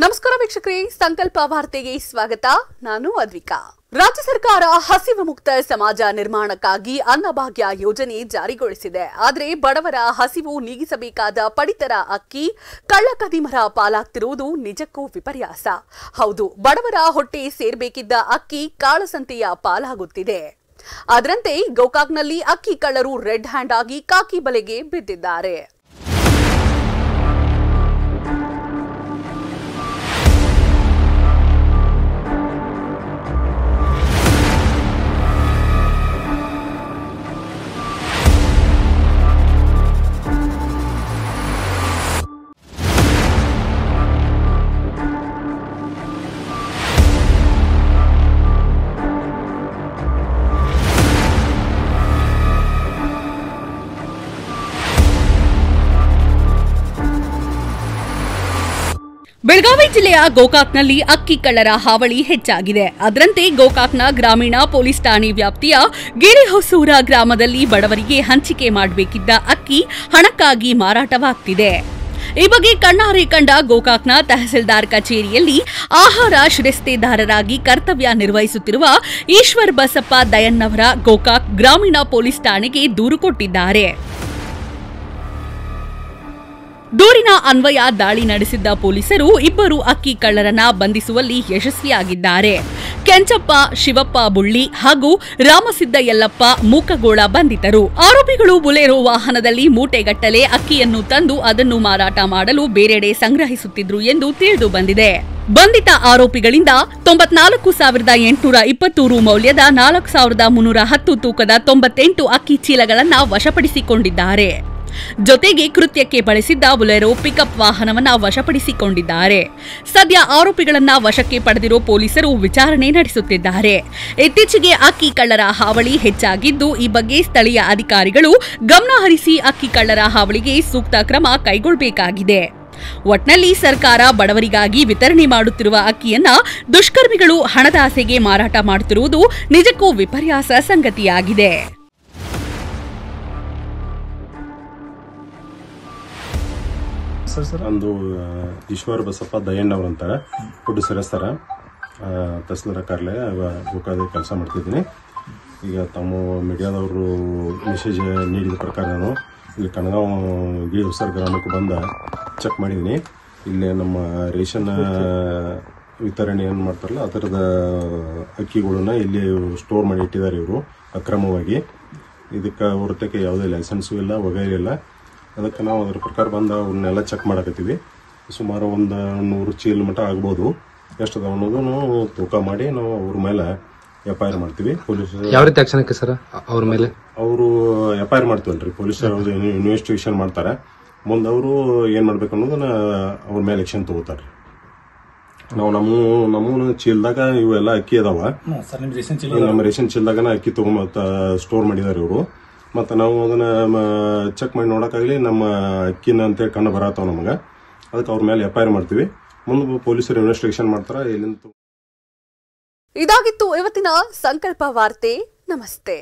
ನಮಸ್ಕಾರ ವೀಕ್ಷಕರೇ, ಸಂಕಲ್ಪ ವಾರ್ತೆಗೆ ಸ್ವಾಗತ. ನಾನು ಅದ್ವಿಕಾ. ರಾಜ್ಯ ಸರ್ಕಾರ ಹಸಿವು ಮುಕ್ತ ಸಮಾಜ ನಿರ್ಮಾಣಕ್ಕಾಗಿ ಅನ್ನಭಾಗ್ಯ ಯೋಜನೆ ಜಾರಿಗೊಳಿಸಿದೆ. ಆದರೆ ಬಡವರ ಹಸಿವು ನೀಗಿಸಬೇಕಾದ ಪಡಿತರ ಅಕ್ಕಿ ಕಳ್ಳಕದಿಮರ ಪಾಲಾಗ್ತಿರುವುದು ನಿಜಕ್ಕೂ ವಿಪರ್ಯಾಸ. ಹೌದು, ಬಡವರ ಹೊಟ್ಟೆ ಸೇರ್ಬೇಕಿದ್ದ ಅಕ್ಕಿ ಕಾಳಸಂತೆಯ ಪಾಲಾಗುತ್ತಿದೆ. ಅದರಂತೆ ಗೋಕಾಕ್ನಲ್ಲಿ ಅಕ್ಕಿ ಕಳ್ಳರು ರೆಡ್ ಹ್ಯಾಂಡ್ ಆಗಿ ಕಾಕಿ ಬಲೆಗೆ ಬಿದ್ದಿದ್ದಾರೆ. ಬೆಳಗಾವಿ ಜಿಲ್ಲೆಯ ಗೋಕಾಕ್ನಲ್ಲಿ ಅಕ್ಕಿ ಕಳ್ಳರ ಹಾವಳಿ ಹೆಚ್ಚಾಗಿದೆ. ಅದರಂತೆ ಗೋಕಾಕ್ನ ಗ್ರಾಮೀಣ ಪೊಲೀಸ್ ಠಾಣೆ ವ್ಯಾಪ್ತಿಯ ಗಿರಿಹೊಸೂರ ಗ್ರಾಮದಲ್ಲಿ ಬಡವರಿಗೆ ಹಂಚಿಕೆ ಮಾಡಬೇಕಿದ್ದ ಅಕ್ಕಿ ಹಣಕ್ಕಾಗಿ ಮಾರಾಟವಾಗ್ತಿದೆ. ಈ ಬಗ್ಗೆ ಕಣ್ಣಾರೆ ಕಂಡ ಗೋಕಾಕ್ನ ತಹಸೀಲ್ದಾರ್ ಕಚೇರಿಯಲ್ಲಿ ಆಹಾರ ಶಿರಸ್ತೇದಾರರಾಗಿ ಕರ್ತವ್ಯ ನಿರ್ವಹಿಸುತ್ತಿರುವ ಈಶ್ವರ್ ಬಸಪ್ಪ ದಯನ್ನವರ ಗೋಕಾಕ್ ಗ್ರಾಮೀಣ ಪೊಲೀಸ್ ಠಾಣೆಗೆ ದೂರು ಕೊಟ್ಟಿದ್ದಾರೆ. ದೂರಿನ ಅನ್ವಯ ದಾಳಿ ನಡೆಸಿದ್ದ ಪೊಲೀಸರು ಇಬ್ಬರು ಅಕ್ಕಿ ಕಳ್ಳರನ್ನ ಬಂಧಿಸುವಲ್ಲಿ ಯಶಸ್ವಿಯಾಗಿದ್ದಾರೆ. ಕೆಂಚಪ್ಪ, ಶಿವಪ್ಪ ಬುಳ್ಳಿ ಹಾಗೂ ರಾಮಸಿದ್ದ ಯಲ್ಲಪ್ಪ ಮೂಕಗೋಳ ಬಂಧಿತರು. ಆರೋಪಿಗಳು ಬುಲೆರೋ ವಾಹನದಲ್ಲಿ ಮೂಟೆಗಟ್ಟಲೆ ಅಕ್ಕಿಯನ್ನು ತಂದು ಅದನ್ನು ಮಾರಾಟ ಮಾಡಲು ಬೇರೆಡೆ ಸಂಗ್ರಹಿಸುತ್ತಿದ್ರು ಎಂದು ತಿಳಿದು ಬಂದಿದೆ. ಬಂಧಿತ ಆರೋಪಿಗಳಿಂದ 94,820 ರು ಮೌಲ್ಯದ 4,310 ತೂಕದ 98 ಅಕ್ಕಿ ಚೀಲಗಳನ್ನು ವಶಪಡಿಸಿಕೊಂಡಿದ್ದಾರೆ. ಜೊತೆಗೆ ಕೃತ್ಯಕ್ಕೆ ಬಳಸಿದ್ದ ಬುಲೆರೋ ಪಿಕಪ್ ವಾಹನವನ್ನ ವಶಪಡಿಸಿಕೊಂಡಿದ್ದಾರೆ. ಸದ್ಯ ಆರೋಪಿಗಳನ್ನ ವಶಕ್ಕೆ ಪಡೆದಿರೋ ಪೊಲೀಸರು ವಿಚಾರಣೆ ನಡೆಸುತ್ತಿದ್ದಾರೆ. ಇತ್ತೀಚೆಗೆ ಅಕ್ಕಿ ಕಳ್ಳರ ಹಾವಳಿ ಹೆಚ್ಚಾಗಿದ್ದು, ಈ ಬಗ್ಗೆ ಸ್ಥಳೀಯ ಅಧಿಕಾರಿಗಳು ಗಮನ ಹರಿಸಿ ಅಕ್ಕಿ ಕಳ್ಳರ ಹಾವಳಿಗೆ ಸೂಕ್ತ ಕ್ರಮ ಕೈಗೊಳ್ಳಬೇಕಾಗಿದೆ. ಒಟ್ನಲ್ಲಿ ಸರ್ಕಾರ ಬಡವರಿಗಾಗಿ ವಿತರಣೆ ಮಾಡುತ್ತಿರುವ ಅಕ್ಕಿಯನ್ನ ದುಷ್ಕರ್ಮಿಗಳು ಹಣದಾಸೆಗೆ ಮಾರಾಟ ಮಾಡುತ್ತಿರುವುದು ನಿಜಕ್ಕೂ ವಿಪರ್ಯಾಸ ಸಂಗತಿಯಾಗಿದೆ. ಅಂದು ಈಶ್ವರ್ ಬಸಪ್ಪ ದಯಣ್ಣವ್ರು ಅಂತಾರೆ, ಫುಡ್ ಸೆರೆಸ್ತಾರ ತಹಸೀಲ್ದಾರ್ ಕಾರ್ಯಾಲಯ ಗೋಕಾಕದಲ್ಲಿ ಕೆಲಸ ಮಾಡ್ತಿದ್ದೀನಿ. ಈಗ ತಮ್ಮ ಮೀಡಿಯಾದವರು ಮೆಸೇಜ್ ನೀಡಿದ ಪ್ರಕಾರ ನಾನು ಇಲ್ಲಿ ಕಣಗಾಂವ್ ಗಿರಿಹೊಸೂರ ಗ್ರಾಮಕ್ಕೆ ಬಂದ ಚೆಕ್ ಮಾಡಿದ್ದೀನಿ. ಇಲ್ಲಿ ನಮ್ಮ ರೇಷನ್ ವಿತರಣೆ ಏನು ಮಾಡ್ತಾರಲ್ಲ ಅದರದ ಅಕ್ಕಿಗಳನ್ನ ಇಲ್ಲಿ ಸ್ಟೋರ್ ಮಾಡಿ ಇಟ್ಟಿದ್ದಾರೆ ಇವರು ಅಕ್ರಮವಾಗಿ. ಇದಕ್ಕೆ ಹೊರತಕ್ಕೆ ಯಾವುದೇ ಲೈಸೆನ್ಸು ಇಲ್ಲ, ವಗೈರೆ ಇಲ್ಲ. ಅದಕ್ಕೆ ನಾವು ಅದರ ಪ್ರಕಾರ ಬಂದ ಅವನ್ನೆಲ್ಲ ಚೆಕ್ ಮಾಡಕತ್ತೀವಿ. ಸುಮಾರು ಒಂದು 100 ಚೀಲ ಮಟ್ಟ ಆಗ್ಬೋದು. ಎಷ್ಟದ ಅನ್ನೋದು ನಾವು ತೂಕ ಮಾಡಿ ನಾವು ಅವ್ರ ಮೇಲೆ FIR ಮಾಡ್ತೀವಿ. ಪೊಲೀಸ್ ಯಾವ ರೀತಿ ಆಕ್ಷನ್ ಸರ್ ಅವ್ರ ಮೇಲೆ ಅವರು FIR ಮಾಡ್ತೀವಲ್ರಿ, ಪೊಲೀಸರು ಇನ್ವೆಸ್ಟಿಗೇಷನ್ ಮಾಡ್ತಾರೆ. ಮುಂದೆ ಅವರು ಏನ್ ಮಾಡ್ಬೇಕು ಅನ್ನೋದನ್ನ ಅವ್ರ ಮೇಲೆ ಆಕ್ಷನ್ ತಗೋತಾರೆ. ನಾವು ನಮ್ಮ ಚೀಲದಾಗ ಇವೆಲ್ಲ ಅಕ್ಕಿ ಅದಾವ. ನಮ್ಮ ರೇಷನ್ ಚೀಲದಾಗನ ಅಕ್ಕಿ ತಗೊಂಡ್ ಸ್ಟೋರ್ ಮಾಡಿದಾರೆ ಇವರು. ಮತ್ತು ನಾವು ಅದನ್ನ ಚೆಕ್ ಮಾಡಿ ನೋಡೋಕ್ಕಾಗಲಿ ನಮ್ಮ ಅಕ್ಕಿನ ಅಂತೇಳಿ ಕಂಡು ಬರತ್ತಾವ ನಮಗೆ. ಅದಕ್ಕೆ ಅವ್ರ ಮೇಲೆ FIR ಮಾಡ್ತೀವಿ. ಮುಂದೆ ಪೊಲೀಸರು ಇನ್ವೆಸ್ಟಿಗೇಷನ್ ಮಾಡ್ತಾರ. ಇದಾಗಿತ್ತು ಇವತ್ತಿನ ಸಂಕಲ್ಪ ವಾರ್ತೆ. ನಮಸ್ತೆ.